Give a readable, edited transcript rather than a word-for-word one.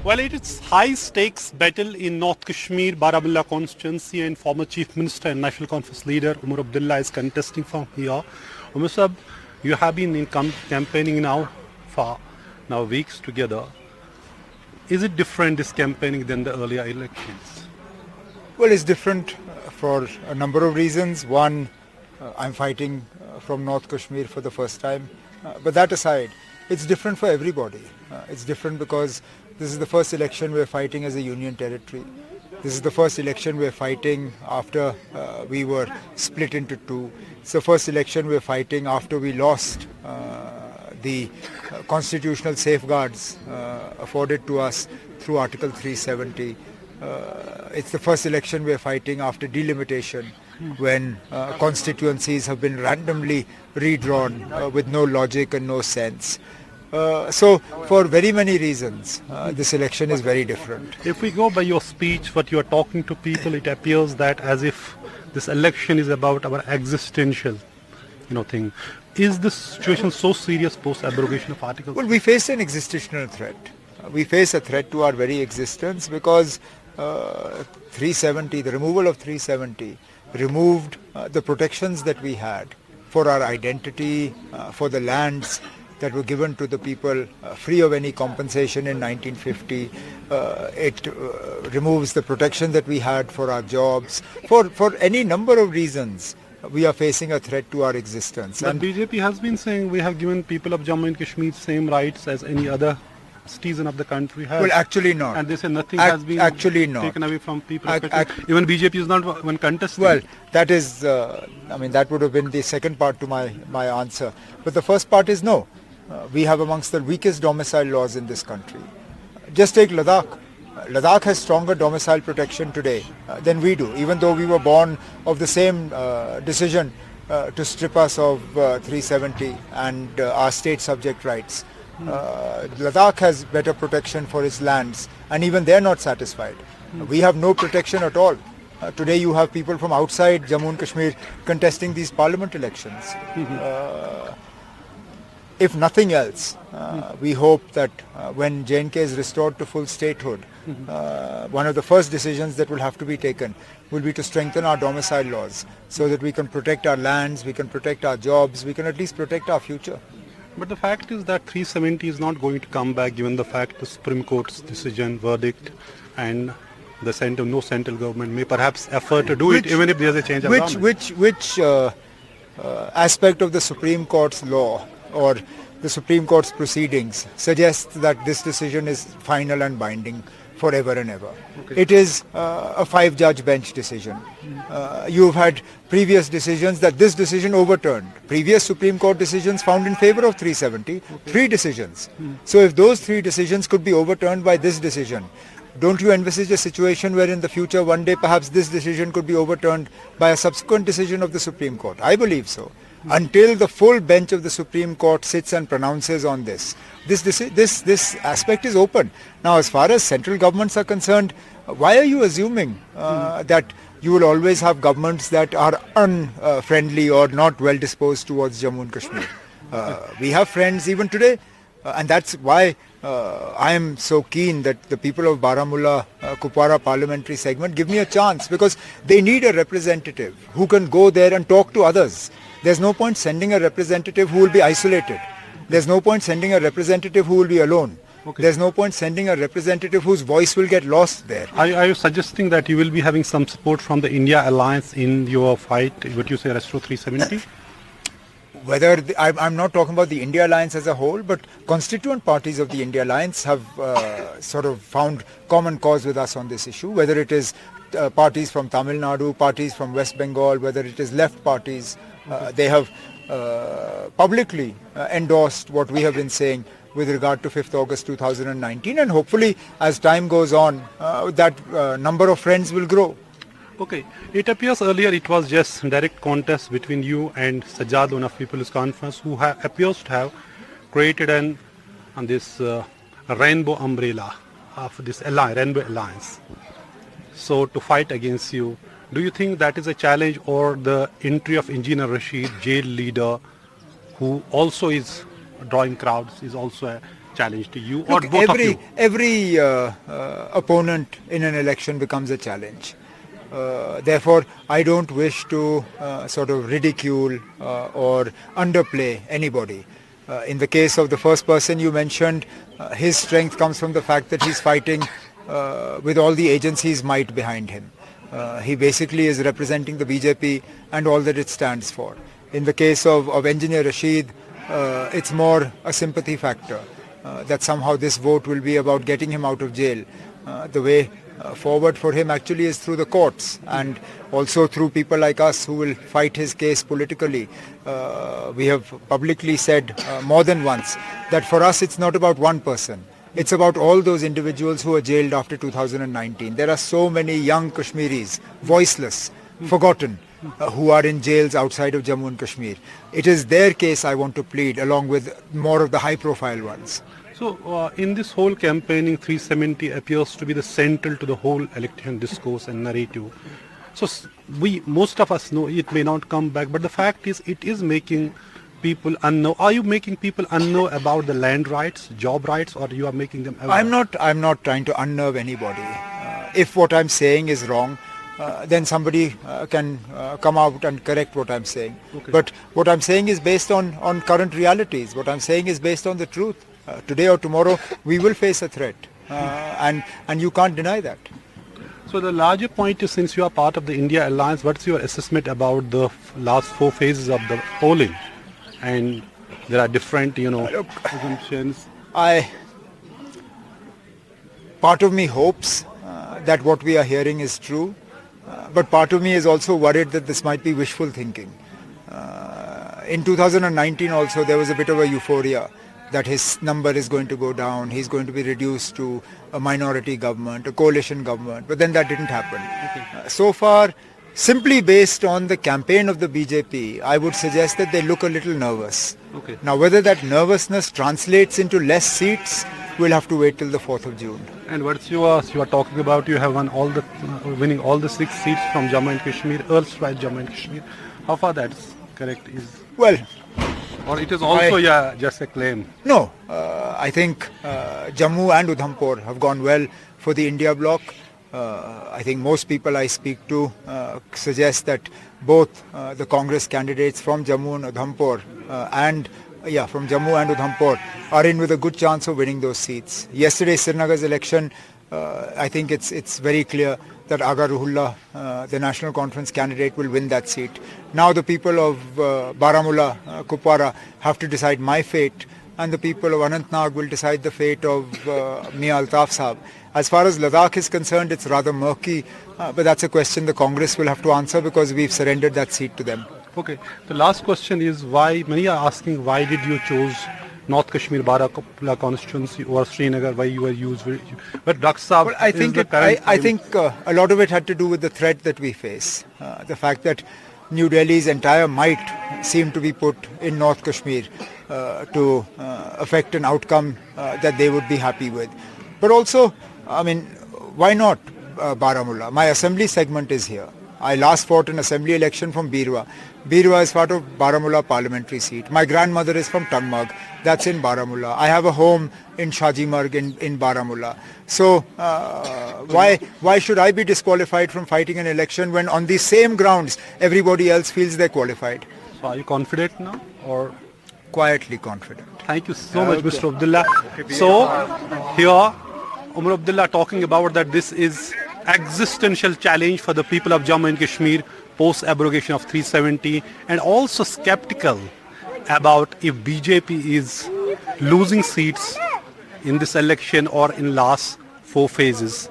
Well, it is high-stakes battle in North Kashmir, Baramulla constituency, and former Chief Minister and National Conference leader Omar Abdullah is contesting from here. Omar Sab, you have been in campaigning now for weeks together. Is it different, this campaigning, than the earlier elections? Well, it's different for a number of reasons. One, I'm fighting from North Kashmir for the first time. But that aside, it's different for everybody. It's different because this is the first election we're fighting as a union territory. This is the first election we're fighting after we were split into two. It's the first election we're fighting after we lost the constitutional safeguards afforded to us through Article 370. It's the first election we're fighting after delimitation, when constituencies have been randomly redrawn with no logic and no sense. So for very many reasons, this election is very different. If we go by your speech, what you are talking to people, it appears that as if this election is about our existential, thing. Is this situation so serious post-abrogation of Article? Well, we face an existential threat. We face a threat to our very existence because 370, the removal of 370, removed the protections that we had for our identity, for the lands that were given to the people free of any compensation in 1950. It removes the protection that we had for our jobs. For any number of reasons, we are facing a threat to our existence. But BJP has been saying we have given people of Jammu and Kashmir same rights as any other citizen of the country has. Well, actually not. And they say nothing has been taken away from people. Even BJP is not one contesting. Well, that is, that would have been the second part to my answer. But the first part is no. We have amongst the weakest domicile laws in this country. Just take Ladakh. Ladakh has stronger domicile protection today than we do, even though we were born of the same decision to strip us of 370 and our state subject rights. Ladakh has better protection for its lands, and even they're not satisfied. We have no protection at all. Today you have people from outside Jammu and Kashmir contesting these parliament elections. If nothing else, we hope that when J&K is restored to full statehood, one of the first decisions that will have to be taken will be to strengthen our domicile laws so that we can protect our lands, we can protect our jobs, we can at least protect our future. But the fact is that 370 is not going to come back, given the fact the Supreme Court's decision, verdict, and the no central government may perhaps effort to do it even if there's a change of government. Which aspect of the Supreme Court's law or the Supreme Court's proceedings suggests that this decision is final and binding forever and ever? Okay. It is a 5-judge bench decision. You've had previous decisions that this decision overturned. Previous Supreme Court decisions found in favor of 370, 3 decisions. So if those 3 decisions could be overturned by this decision, don't you envisage a situation where in the future one day perhaps this decision could be overturned by a subsequent decision of the Supreme Court? I believe so. Until the full bench of the Supreme Court sits and pronounces on this aspect is open. Now, as far as central governments are concerned, why are you assuming that you will always have governments that are unfriendly or not well disposed towards Jammu and Kashmir? We have friends even today, and that's why I am so keen that the people of Baramulla, Kupwara parliamentary segment give me a chance, because they need a representative who can go there and talk to others. There's no point sending a representative who will be isolated. There's no point sending a representative who will be alone. Okay. There's no point sending a representative whose voice will get lost there. Are you suggesting that you will be having some support from the India alliance in your fight, what you say, Restore 370? I'm not talking about the India alliance as a whole, but constituent parties of the India alliance have sort of found common cause with us on this issue, whether it is parties from Tamil Nadu, parties from West Bengal, whether it is left parties. They have publicly endorsed what we have been saying with regard to 5th August 2019, and hopefully as time goes on, that number of friends will grow. Okay, it appears earlier it was just direct contest between you and Sajjad, one of People's Conference, who appears to have created this rainbow umbrella of this Rainbow Alliance. So to fight against you, do you think that is a challenge, or the entry of Engineer Rashid, jail leader, who also is drawing crowds, is also challenge to you or Look, both of you? every opponent in an election becomes a challenge. Therefore, I don't wish to sort of ridicule or underplay anybody. In the case of the first person you mentioned, his strength comes from the fact that he's fighting with all the agencies' might behind him. He basically is representing the BJP and all that it stands for. In the case of Engineer Rashid, it's more a sympathy factor that somehow this vote will be about getting him out of jail. The way forward for him actually is through the courts and also through people like us who will fight his case politically. We have publicly said more than once that for us it's not about one person. It's about all those individuals who were jailed after 2019. There are so many young Kashmiris, voiceless, forgotten, who are in jails outside of Jammu and Kashmir. It is their case I want to plead along with more of the high-profile ones. So in this whole campaigning, 370 appears to be the central to the whole election discourse and narrative. So most of us know it may not come back, but the fact is it is making people unknow. Are you making people unknow about the land rights, job rights, or you are making them aware? I'm not trying to unnerve anybody. If what I'm saying is wrong, then somebody can come out and correct what I'm saying. Okay. But what I'm saying is based on current realities. What I'm saying is based on the truth. Today or tomorrow, we will face a threat. And you can't deny that. So the larger point is, since you are part of the India Alliance, what's your assessment about the last 4 phases of the polling? And there are different, assumptions. Part of me hopes that what we are hearing is true, but part of me is also worried that this might be wishful thinking. In 2019 also there was a bit of a euphoria that his number is going to go down, he's going to be reduced to a minority government, a coalition government, but then that didn't happen. Okay. So far, simply based on the campaign of the BJP, I would suggest that they look a little nervous. Okay. Now, whether that nervousness translates into less seats, we'll have to wait till the 4th of June. And what's you are talking about, you have won all the winning all the 6 seats from Jammu and Kashmir, erstwhile Jammu and Kashmir. How far that's correct is? Well, Or it is also just a claim? no, I think Jammu and Udhampur have gone well for the India bloc. I think most people I speak to suggest that both the Congress candidates from Jammu and Udhampur from Jammu and Udhampur are in with a good chance of winning those seats. Yesterday, Srinagar's election, I think it's very clear that Aga Ruhullah, the National Conference candidate, will win that seat. Now the people of Baramulla, Kupwara have to decide my fate, and the people of Anantnag will decide the fate of Mia Altaf Saab. As far as Ladakh is concerned, it's rather murky, but that's a question the Congress will have to answer because we've surrendered that seat to them. Okay. The last question is why, many are asking why did you choose North Kashmir Baramulla constituency or Srinagar, why you were used, but Lok Sabha Well, I think a lot of it had to do with the threat that we face. The fact that New Delhi's entire might seemed to be put in North Kashmir to affect an outcome that they would be happy with. But also, I mean, why not Baramulla? My assembly segment is here. I last fought an assembly election from Birwa. Birwa is part of Baramulla parliamentary seat. My grandmother is from Tangmag. That's in Baramulla. I have a home in Shajimarg in Baramulla. So why should I be disqualified from fighting an election when on these same grounds everybody else feels they're qualified? So are you confident now or? Quietly confident. Thank you so much, Mr. Abdullah. So here, Omar Abdullah talking about that this is existential challenge for the people of Jammu and Kashmir post abrogation of 370, and also skeptical about if BJP is losing seats in this election or in last 4 phases.